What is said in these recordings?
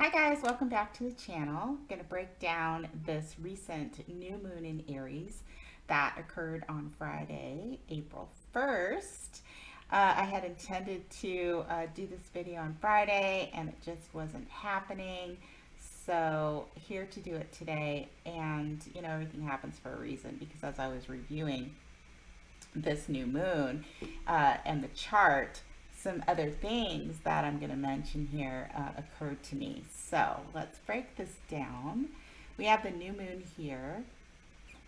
Hi guys, welcome back to the channel. I'm going to break down this recent new moon in Aries that occurred on Friday, April 1st. I had intended to do this video on Friday and it just wasn't happening. So here to do it today, and everything happens for a reason, because as I was reviewing this new moon and the chart, some other things that I'm going to mention here occurred to me. So let's break this down. We have the new moon here,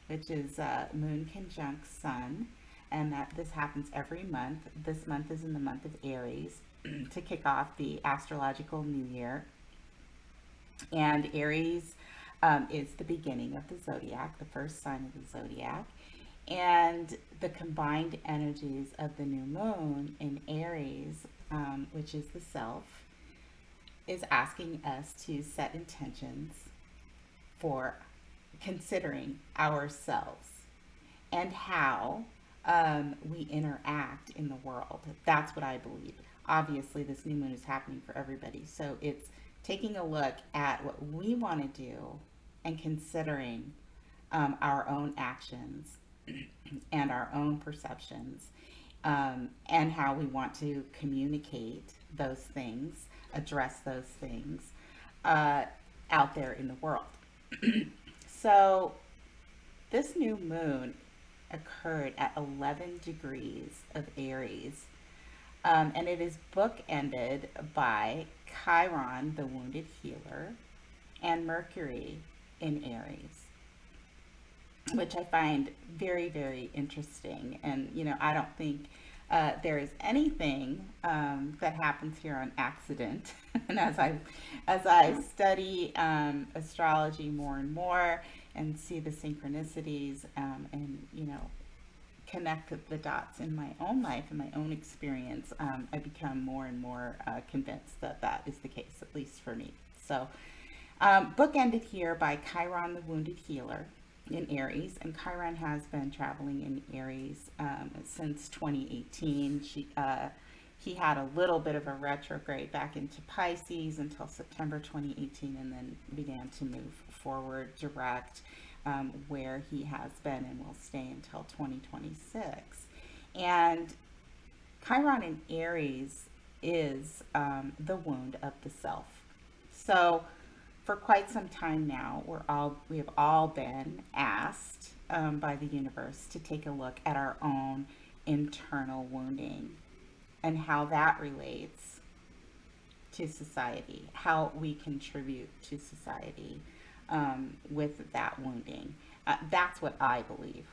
which is moon conjunct sun, and that this happens every month. This month is in the month of Aries to kick off the astrological new year. And Aries is the beginning of the zodiac, the first sign of the zodiac. And the combined energies of the new moon in Aries, which is the self, is asking us to set intentions for considering ourselves and how we interact in the world. That's what I believe. Obviously, this new moon is happening for everybody. So it's taking a look at what we want to do and considering our own actions and our own perceptions, and how we want to communicate those things, address those things out there in the world. So, this new moon occurred at 11 degrees of Aries, and it is bookended by Chiron, the wounded healer, and Mercury in Aries, which I find very, very interesting. And, I don't think there is anything that happens here on accident. And as I study astrology more and more and see the synchronicities, and, connect the dots in my own life and my own experience, I become more and more convinced that that is the case, at least for me. So, bookended here by Chiron, the wounded healer, in Aries, and Chiron has been traveling in Aries since 2018. He had a little bit of a retrograde back into Pisces until September 2018, and then began to move forward direct, where he has been and will stay until 2026. And Chiron in Aries is the wound of the self. So for quite some time now, we have all been asked by the universe to take a look at our own internal wounding and how that relates to society, how we contribute to society with that wounding. That's what I believe.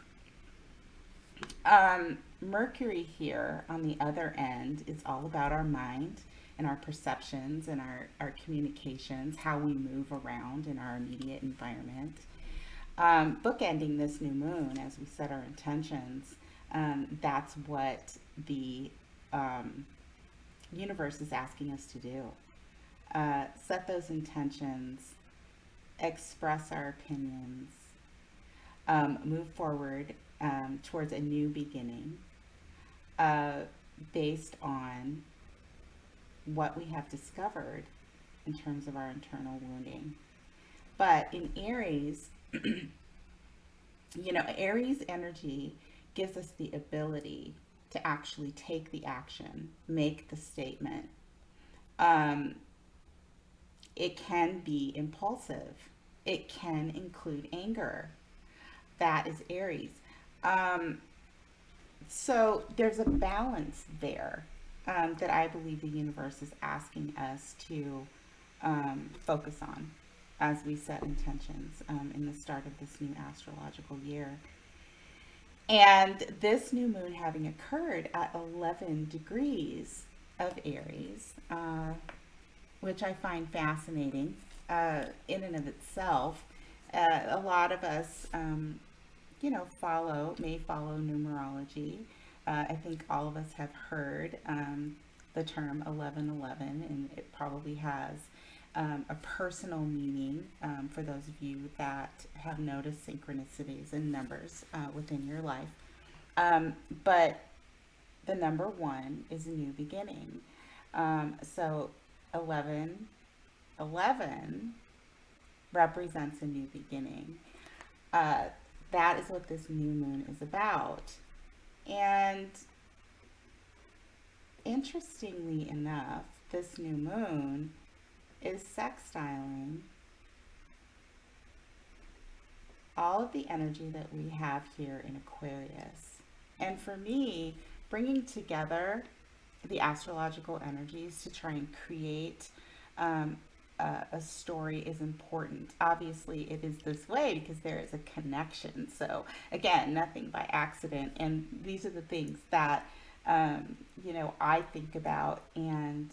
Mercury here on the other end is all about our mind and our perceptions and our communications, how we move around in our immediate environment. Bookending this new moon as we set our intentions, that's what the universe is asking us to do. Set those intentions, express our opinions, move forward towards a new beginning based on what we have discovered in terms of our internal wounding. But in Aries, Aries energy gives us the ability to actually take the action, make the statement. It can be impulsive. It can include anger. That is Aries. So there's a balance there that I believe the universe is asking us to focus on as we set intentions in the start of this new astrological year. And this new moon having occurred at 11 degrees of Aries, which I find fascinating in and of itself. A lot of us, may follow numerology. I think all of us have heard the term 1111, and it probably has a personal meaning for those of you that have noticed synchronicities and numbers within your life. But the number one is a new beginning. So 11, 11 represents a new beginning. Uh, that is what this new moon is about. And interestingly enough, this new moon is sextiling all of the energy that we have here in Aquarius. And for me, bringing together the astrological energies to try and create a story is important. Obviously, it is this way because there is a connection. So, again, nothing by accident. And these are the things that, I think about, and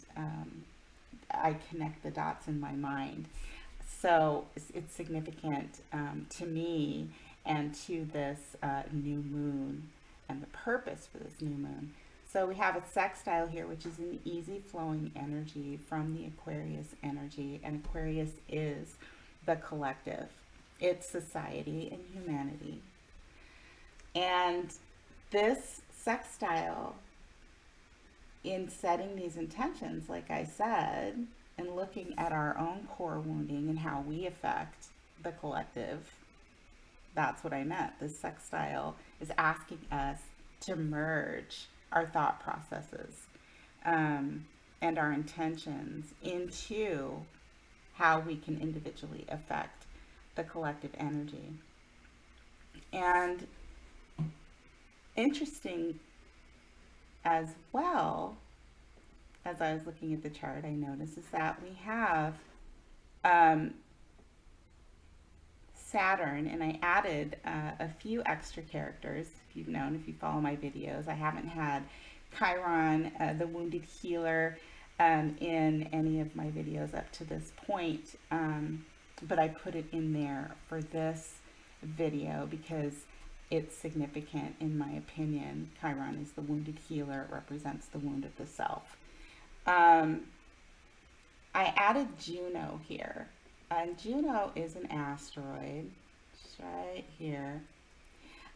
I connect the dots in my mind. So it's significant to me and to this new moon and the purpose for this new moon. So we have a sextile here, which is an easy flowing energy from the Aquarius energy. And Aquarius is the collective. It's society and humanity. And this sextile, in setting these intentions, like I said, and looking at our own core wounding and how we affect the collective, that's what I meant. This sextile is asking us to merge our thought processes and our intentions into how we can individually affect the collective energy. And interesting as well, as I was looking at the chart, I noticed is that we have Saturn, and I added a few extra characters. If you've known, if you follow my videos, I haven't had Chiron, the wounded healer, in any of my videos up to this point, but I put it in there for this video because it's significant in my opinion. Chiron is the wounded healer. It represents the wound of the self. I added Juno here. And Juno is an asteroid. It's right here.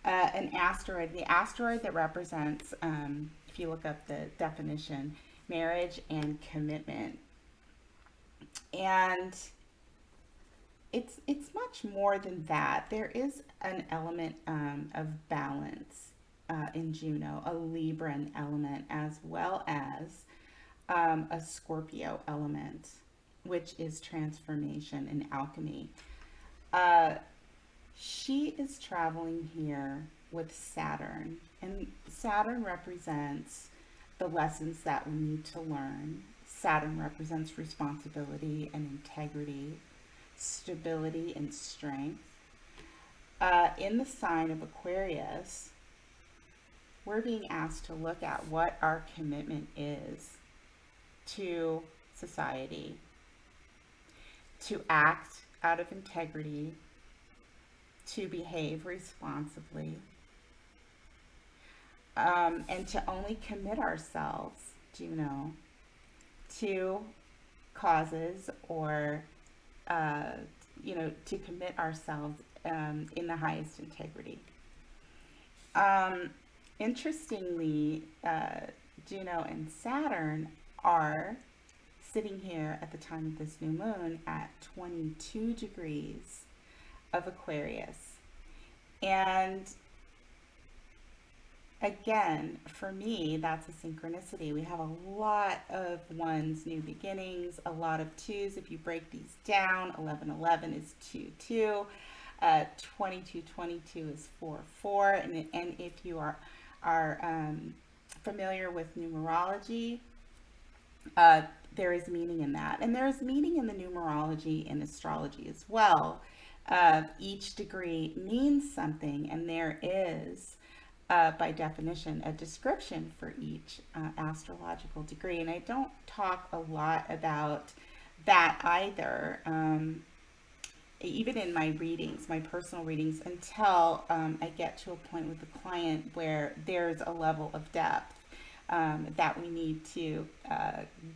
An asteroid. The asteroid that represents, if you look up the definition, marriage and commitment. And it's much more than that. There is an element of balance in Juno, a Libran element, as well as a Scorpio element, which is transformation and alchemy. She is traveling here with Saturn, and Saturn represents the lessons that we need to learn. Saturn represents responsibility and integrity, stability and strength. In the sign of Aquarius, we're being asked to look at what our commitment is to society, to act out of integrity, to behave responsibly, and to only commit ourselves, to causes or, to commit ourselves in the highest integrity. Interestingly, Juno and Saturn are sitting here at the time of this new moon at 22 degrees of Aquarius. And again, for me, that's a synchronicity. We have a lot of ones, new beginnings, a lot of twos. If you break these down, 1111 is 2 2, 22 is 4 4. And if you are familiar with numerology, there is meaning in that. And there is meaning in the numerology in astrology as well. Each degree means something, and there is, by definition, a description for each astrological degree. And I don't talk a lot about that either, even in my readings, my personal readings, until I get to a point with the client where there's a level of depth that we need to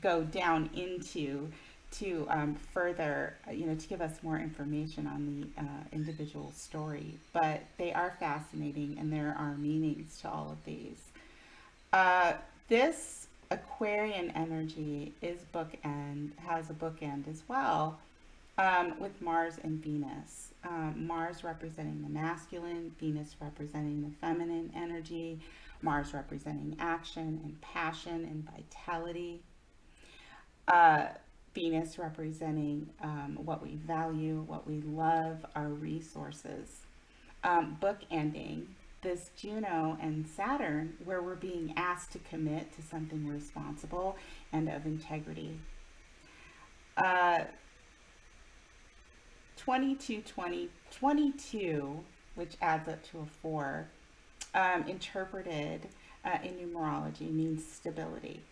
go down into to further, to give us more information on the individual story. But they are fascinating, and there are meanings to all of these. This Aquarian energy is bookend, has a bookend as well, with Mars and Venus. Mars representing the masculine, Venus representing the feminine energy, Mars representing action and passion and vitality, uh, Venus representing what we value, what we love, our resources. Bookending this Juno and Saturn, where we're being asked to commit to something responsible and of integrity. 22, which adds up to a 4, interpreted in numerology means stability.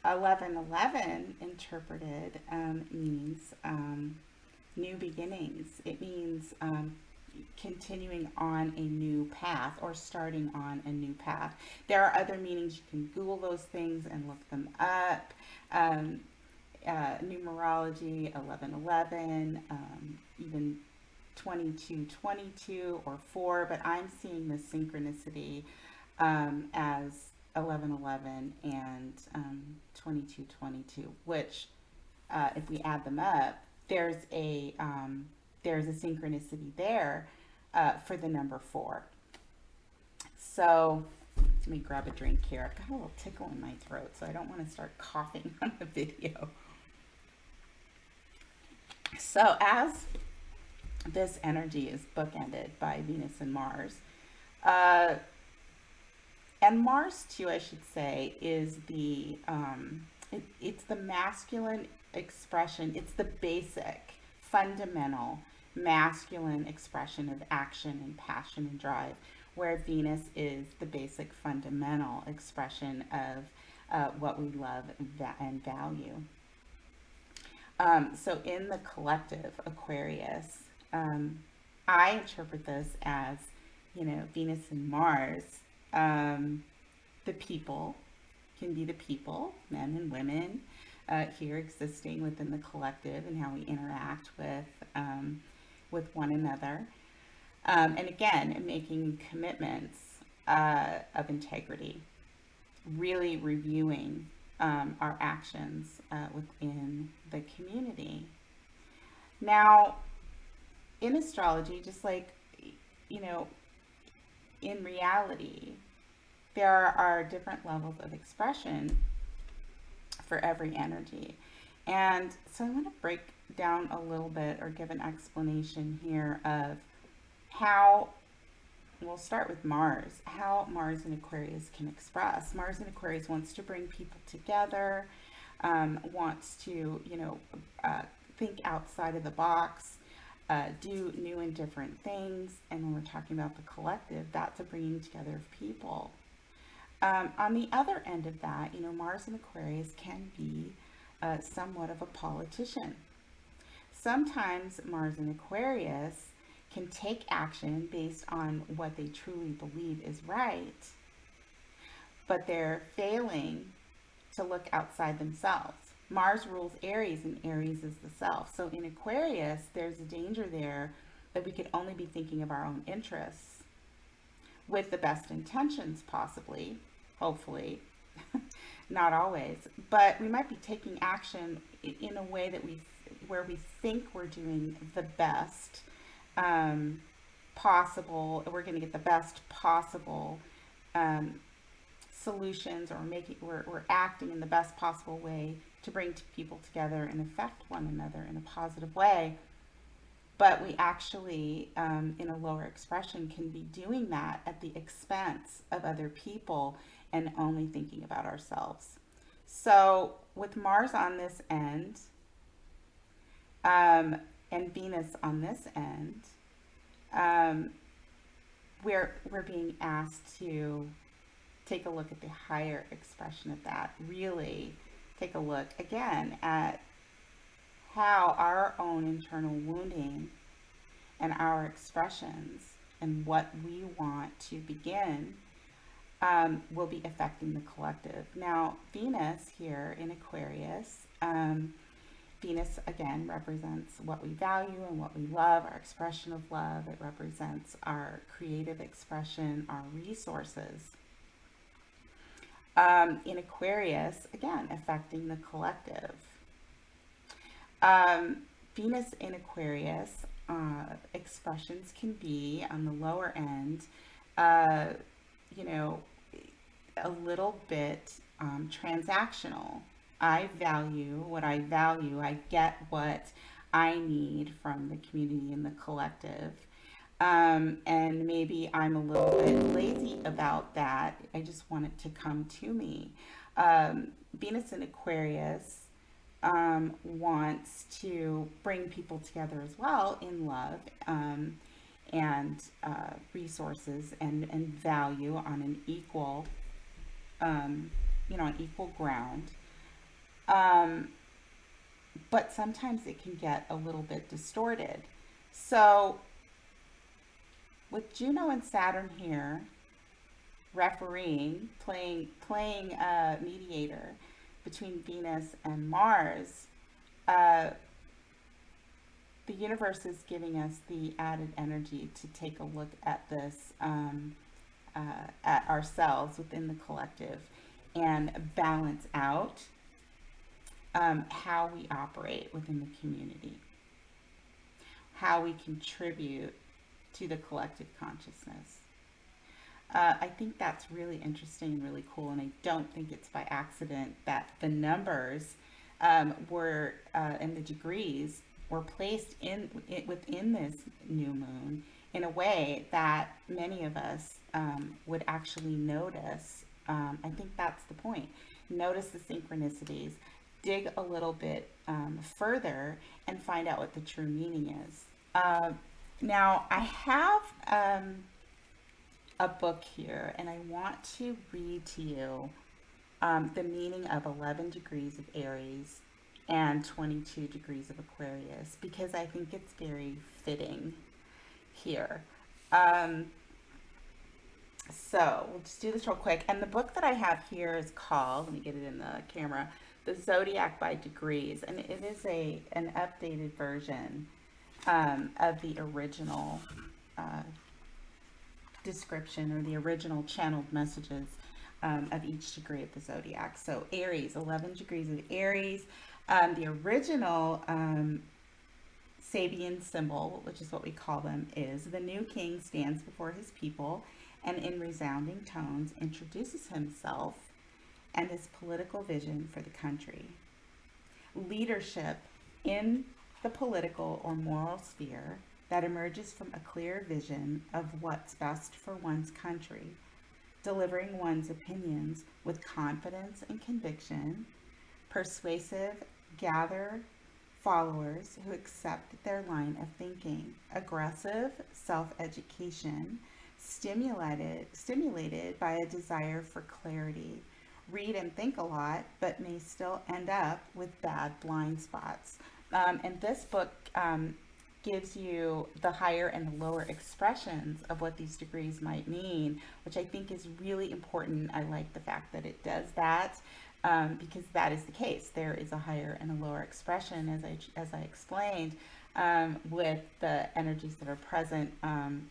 1111 interpreted means new beginnings. It means continuing on a new path or starting on a new path. There are other meanings. You can Google those things and look them up. Numerology 1111, even 2222 or 4, but I'm seeing the synchronicity as 1111 and 2222, which if we add them up, there's a synchronicity there for the number 4. So let me grab a drink here. I've got a little tickle in my throat, so I don't want to start coughing on the video. So as this energy is bookended by Venus and Mars, and Mars too, I should say, is the it's the masculine expression. It's the basic, fundamental masculine expression of action and passion and drive, where Venus is the basic fundamental expression of what we love and value. So in the collective Aquarius, I interpret this as, Venus and Mars, the people, can be the people, men and women, here existing within the collective and how we interact with one another. And again, making commitments of integrity, really reviewing our actions within the community. Now, in astrology, just like, in reality, there are different levels of expression for every energy. And so I want to break down a little bit or give an explanation here of how, we'll start with Mars, how Mars in Aquarius can express. Mars in Aquarius wants to bring people together, wants to, think outside of the box, do new and different things. And when we're talking about the collective, that's a bringing together of people. On the other end of that, Mars in Aquarius can be somewhat of a politician. Sometimes Mars in Aquarius can take action based on what they truly believe is right, but they're failing to look outside themselves. Mars rules Aries, and Aries is the self. So in Aquarius, there's a danger there that we could only be thinking of our own interests with the best intentions, possibly, hopefully, not always, but we might be taking action in a way that where we think we're doing the best possible, we're going to get the best possible solutions, or we're acting in the best possible way to bring people together and affect one another in a positive way. But we actually, in a lower expression, can be doing that at the expense of other people and only thinking about ourselves. So with Mars on this end, and Venus on this end, we're being asked to take a look at the higher expression of that. Really take a look again at how our own internal wounding and our expressions and what we want to begin will be affecting the collective. Now, Venus here in Aquarius, Venus again represents what we value and what we love, our expression of love. It represents our creative expression, our resources. In Aquarius, again, affecting the collective. Um, Venus in Aquarius, expressions can be on the lower end, uh, you know, a little bit transactional. I value what I value. I get what I need from the community and the collective. And maybe I'm a little bit lazy about that. I just want it to come to me. Venus in Aquarius wants to bring people together as well in love, and resources and value on an equal, on equal ground. Um, but sometimes it can get a little bit distorted. So with Juno and Saturn here, refereeing, playing mediator between Venus and Mars, uh, the universe is giving us the added energy to take a look at this, at ourselves within the collective, and balance out how we operate within the community, how we contribute to the collective consciousness. I think that's really interesting and really cool, and I don't think it's by accident that the numbers were and the degrees were placed within this new moon in a way that many of us would actually notice. I think that's the point. Notice the synchronicities, dig a little bit further, and find out what the true meaning is. Now, I have a book here, and I want to read to you the meaning of 11 degrees of Aries and 22 degrees of Aquarius, because I think it's very fitting here. Um, so we'll just do this real quick. And the book that I have here is called, let me get it in the camera, The Zodiac by Degrees. And it is an updated version of the original description, or the original channeled messages of each degree of the zodiac. So Aries, 11 degrees of Aries. The original Sabian symbol, which is what we call them, is the new king stands before his people and in resounding tones introduces himself and his political vision for the country. Leadership in the political or moral sphere that emerges from a clear vision of what's best for one's country, delivering one's opinions with confidence and conviction, persuasive, gather followers who accept their line of thinking, aggressive self-education, stimulated by a desire for clarity, read and think a lot, but may still end up with bad blind spots. And this book gives you the higher and the lower expressions of what these degrees might mean, which I think is really important. I like the fact that it does that, because that is the case. There is a higher and a lower expression, as I explained, with the energies that are present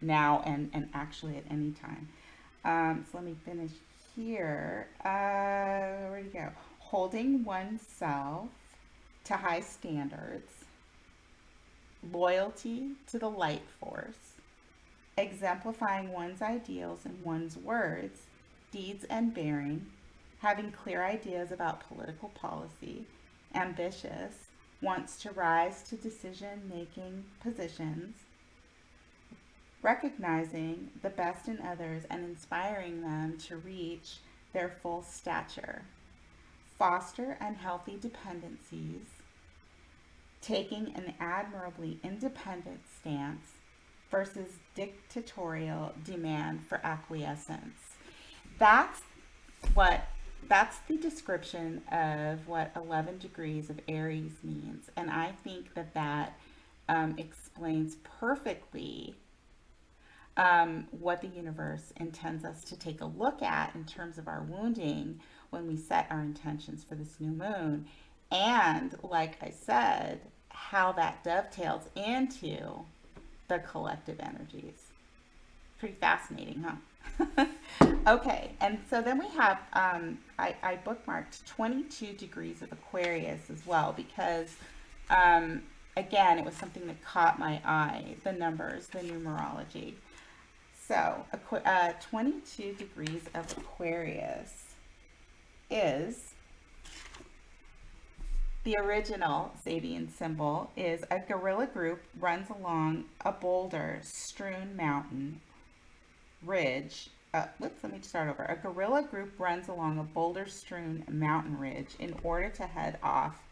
now and actually at any time. So let me finish here. Where do you go? Holding oneself to high standards, loyalty to the light force, exemplifying one's ideals in one's words, deeds, and bearing, having clear ideas about political policy, ambitious, wants to rise to decision-making positions, recognizing the best in others and inspiring them to reach their full stature, foster unhealthy dependencies, taking an admirably independent stance versus dictatorial demand for acquiescence. That's that's the description of what 11 degrees of Aries means. And I think that explains perfectly what the universe intends us to take a look at in terms of our wounding when we set our intentions for this new moon. And like I said, how that dovetails into the collective energies. Pretty fascinating, huh? Okay, and so then we have, I bookmarked 22 degrees of Aquarius as well because, um, again, it was something that caught my eye, the numbers, the numerology. So, 22 degrees of Aquarius is the original Sabian symbol is a guerrilla group runs along a boulder strewn mountain ridge. Let me start over. A guerrilla group runs along a boulder strewn mountain ridge in order to head off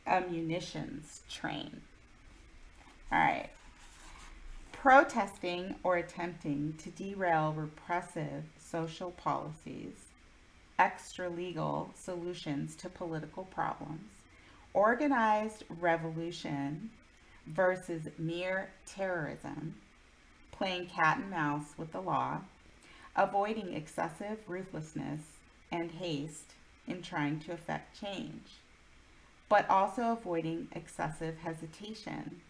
a munitions train. All right. Protesting or attempting to derail repressive social policies, extra legal solutions to political problems, organized revolution versus mere terrorism, playing cat and mouse with the law, avoiding excessive ruthlessness and haste in trying to effect change, but also avoiding excessive hesitation,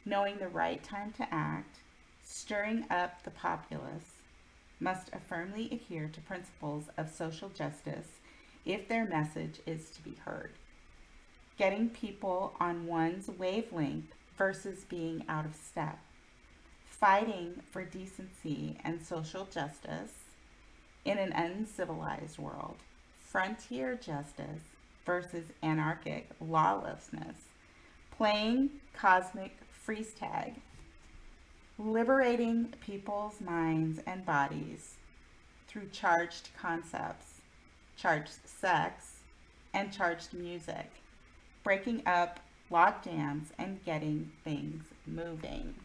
knowing the right time to act, stirring up the populace, must firmly adhere to principles of social justice if their message is to be heard. Getting people on one's wavelength versus being out of step. Fighting for decency and social justice in an uncivilized world. Frontier justice versus anarchic lawlessness. Playing cosmic freeze tag. Liberating people's minds and bodies through charged concepts, charged sex, and charged music. Breaking up logjams and getting things moving.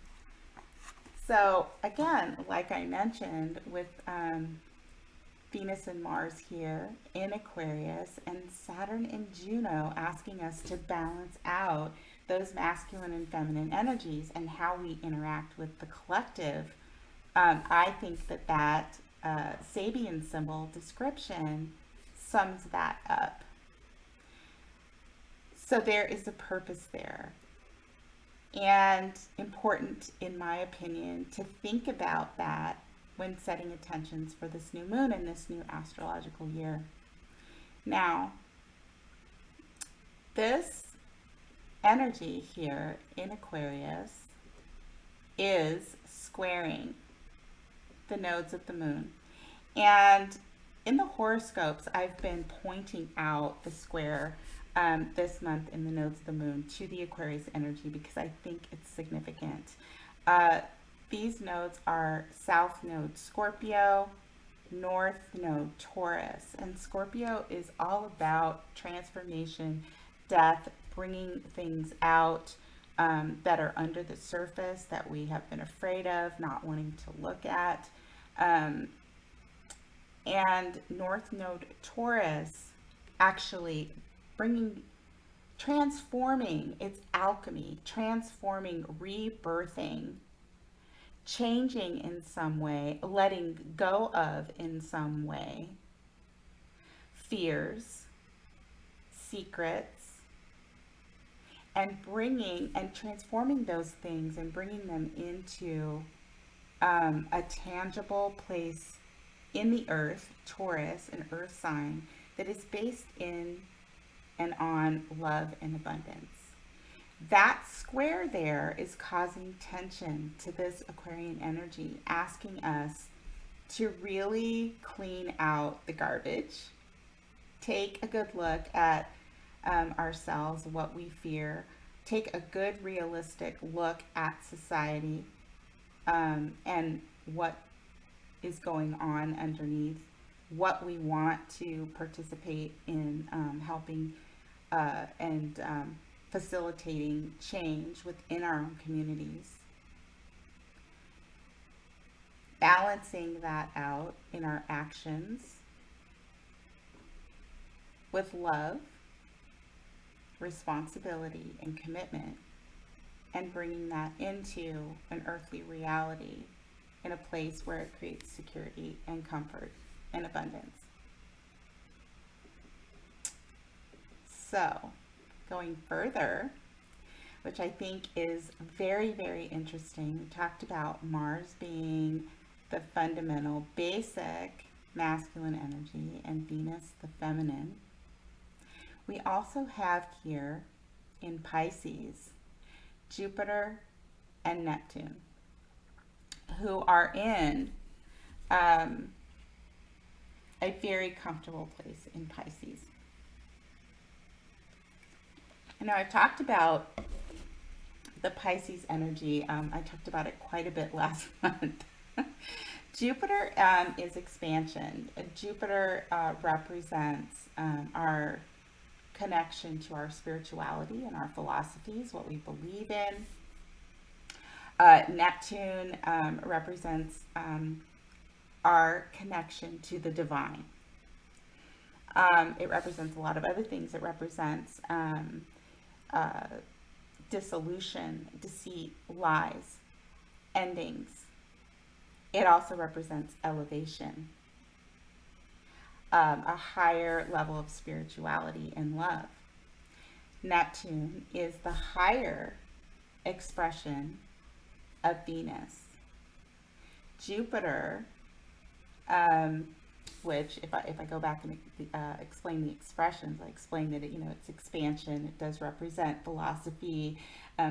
So again, like I mentioned, with Venus and Mars here in Aquarius and Saturn and Juno asking us to balance out those masculine and feminine energies and how we interact with the collective, I think that Sabian symbol description sums that up. So there is a purpose there. And important, in my opinion, to think about that when setting intentions for this new moon and this new astrological year. Now, this energy here in Aquarius is squaring the nodes of the moon. And in the horoscopes, I've been pointing out the square this month in the nodes of the moon to the Aquarius energy because I think it's significant. These nodes are South Node Scorpio, North Node Taurus, and Scorpio is all about transformation, death, bringing things out that are under the surface that we have been afraid of, not wanting to look at. And North Node Taurus actually transforming, it's alchemy, transforming, rebirthing, changing in some way, letting go of in some way, fears, secrets, and bringing and transforming those things and bringing them into a tangible place in the earth, Taurus, an earth sign that is based in and on love and abundance. That square there is causing tension to this Aquarian energy, asking us to really clean out the garbage, take a good look at ourselves, what we fear, take a good realistic look at society and what is going on underneath, what we want to participate in helping and facilitating change within our own communities. Balancing that out in our actions with love, responsibility, and commitment, and bringing that into an earthly reality in a place where it creates security and comfort and abundance. So, going further, which I think is very, very interesting, we talked about Mars being the fundamental basic masculine energy, and Venus, the feminine. We also have here in Pisces, Jupiter and Neptune, who are in a very comfortable place in Pisces. And now I've talked about the Pisces energy. I talked about it quite a bit last month. Jupiter is expansion. Jupiter represents our connection to our spirituality and our philosophies, what we believe in. Neptune represents our connection to the divine. It represents a lot of other things. It represents dissolution, deceit, lies, endings. It also represents elevation, a higher level of spirituality and love. Neptune is the higher expression of Venus. Jupiter, which if I go back and explain the expressions, I explained that it's expansion. It does represent philosophy,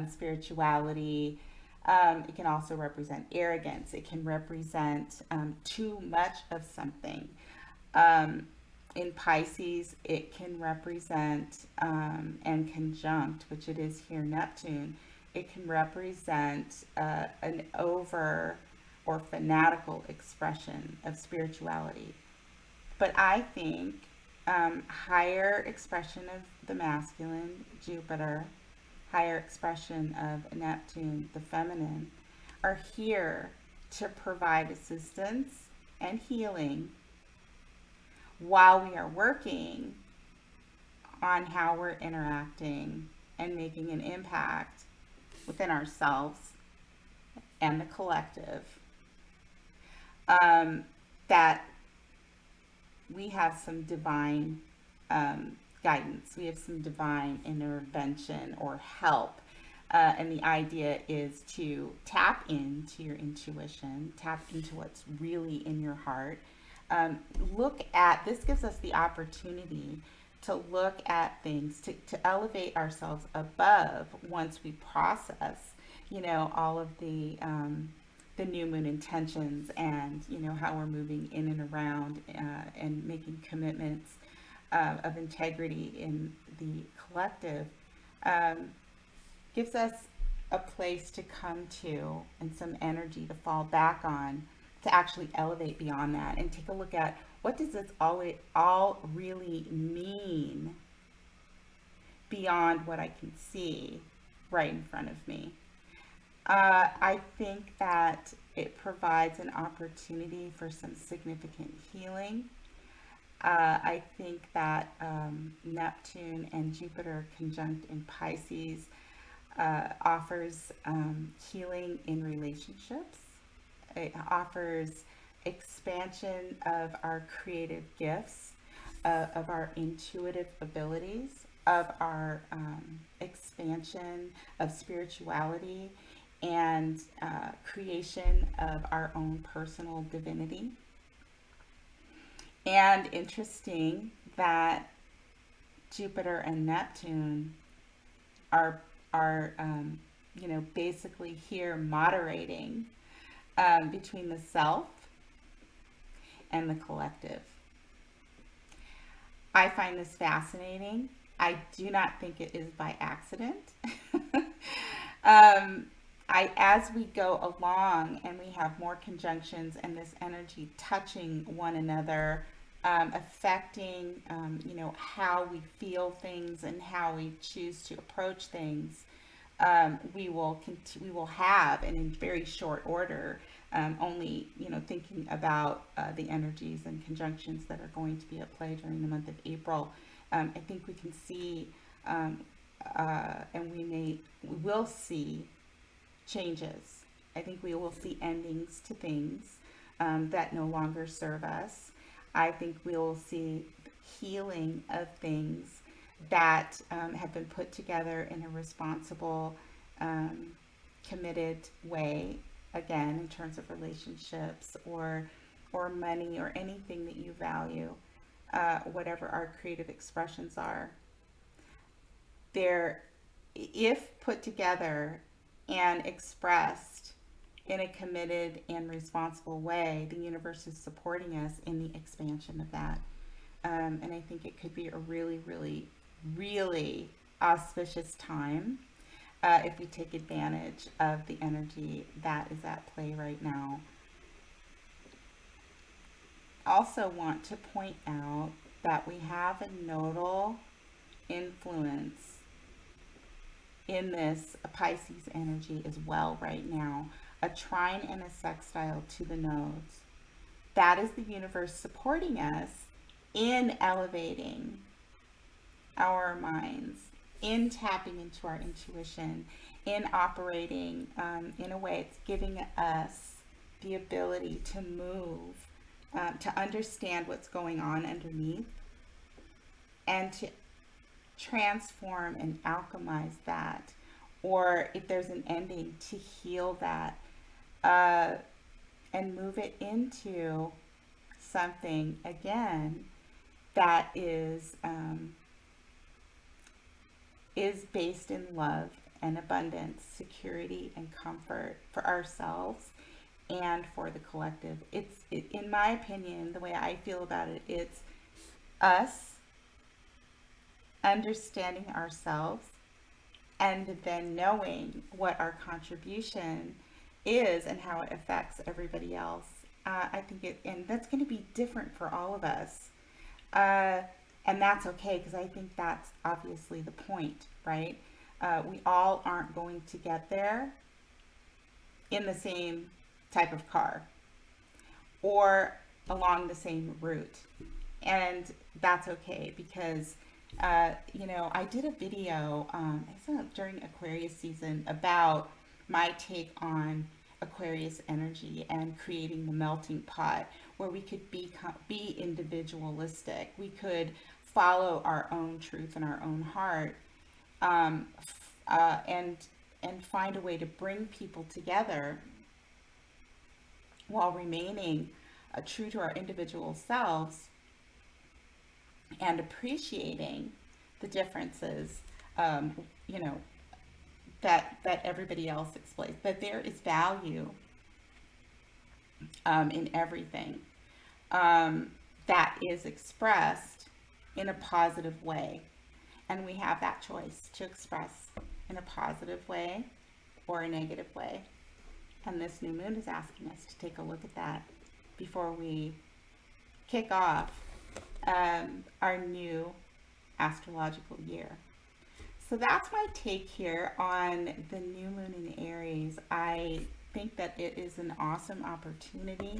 spirituality. It can also represent arrogance. It can represent too much of something. In Pisces, it can represent, and conjunct, which it is here, Neptune, it can represent an over or fanatical expression of spirituality. But I think higher expression of the masculine, Jupiter, higher expression of Neptune, the feminine, are here to provide assistance and healing while we are working on how we're interacting and making an impact within ourselves and the collective. That we have some divine guidance. We have some divine intervention or help. And the idea is to tap into your intuition, tap into what's really in your heart. This gives us the opportunity to look at things, to elevate ourselves above once we process, all of the new moon intentions and, how we're moving in and around and making commitments of integrity in the collective. Gives us a place to come to and some energy to fall back on to actually elevate beyond that and take a look at what does this all really mean beyond what I can see right in front of me. I think that it provides an opportunity for some significant healing. I think that Neptune and Jupiter conjunct in Pisces offers healing in relationships. It offers expansion of our creative gifts, of our intuitive abilities, of our expansion of spirituality, and creation of our own personal divinity. And interesting that Jupiter and Neptune are basically here moderating between the self and the collective. I find this fascinating. I do not think it is by accident. As we go along and we have more conjunctions and this energy touching one another, affecting, how we feel things and how we choose to approach things, we will have, and in very short order, only, thinking about the energies and conjunctions that are going to be at play during the month of April, I think we can see, and we will see changes. I think we will see endings to things that no longer serve us. I think we will see healing of things that have been put together in a responsible, committed way again, in terms of relationships or money or anything that you value, whatever our creative expressions are, they're, if put together and expressed in a committed and responsible way, the universe is supporting us in the expansion of that. And I think it could be a really, really, really auspicious time if we take advantage of the energy that is at play right now. Also want to point out that we have a nodal influence in this Pisces energy as well right now, a trine and a sextile to the nodes. That is the universe supporting us in elevating our minds, in tapping into our intuition, in operating in a way it's giving us the ability to move, to understand what's going on underneath, and to transform and alchemize that, or if there's an ending, to heal that and move it into something again that is based in love and abundance, security and comfort for ourselves and for the collective. In my opinion, the way I feel about it, it's us understanding ourselves and then knowing what our contribution is and how it affects everybody else. I think and that's going to be different for all of us. And that's okay, because I think that's obviously the point, right? We all aren't going to get there in the same type of car or along the same route. And that's okay, because I did a video during Aquarius season about my take on Aquarius energy and creating the melting pot, where we could be individualistic. We could follow our own truth and our own heart, and find a way to bring people together while remaining true to our individual selves and appreciating the differences, that everybody else explains. But there is value in everything that is expressed in a positive way. And we have that choice to express in a positive way or a negative way. And this new moon is asking us to take a look at that before we kick off our new astrological year. So that's my take here on the new moon in Aries. I think that it is an awesome opportunity.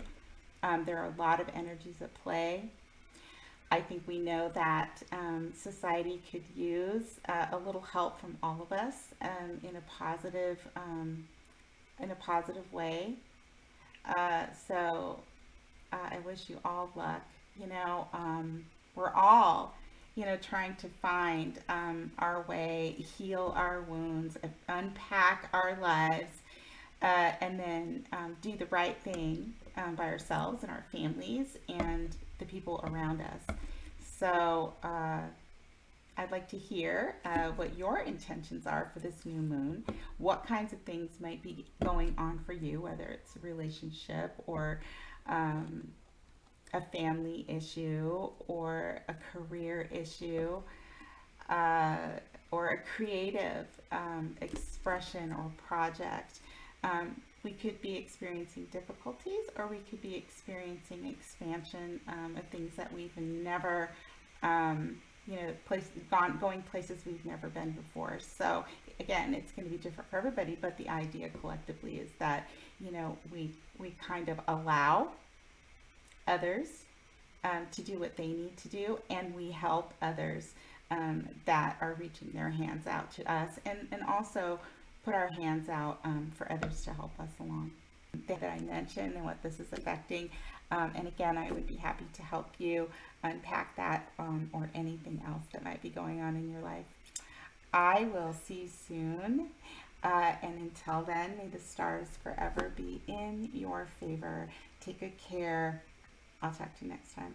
There are a lot of energies at play. I think we know that society could use a little help from all of us in a positive way. So I wish you all luck. We're all, trying to find our way, heal our wounds, unpack our lives, and then do the right thing by ourselves and our families and the people around us. So I'd like to hear what your intentions are for this new moon, what kinds of things might be going on for you, whether it's a relationship or a family issue or a career issue, or a creative expression or project. We could be experiencing difficulties, or we could be experiencing expansion of things that we've never, going places we've never been before. So again, it's going to be different for everybody, but the idea collectively is that, we kind of allow others to do what they need to do, and we help others that are reaching their hands out to us, and also put our hands out for others to help us along. That I mentioned and what this is affecting, and again, I would be happy to help you unpack that or anything else that might be going on in your life. I will see you soon. And until then, may the stars forever be in your favor. Take good care. I'll talk to you next time.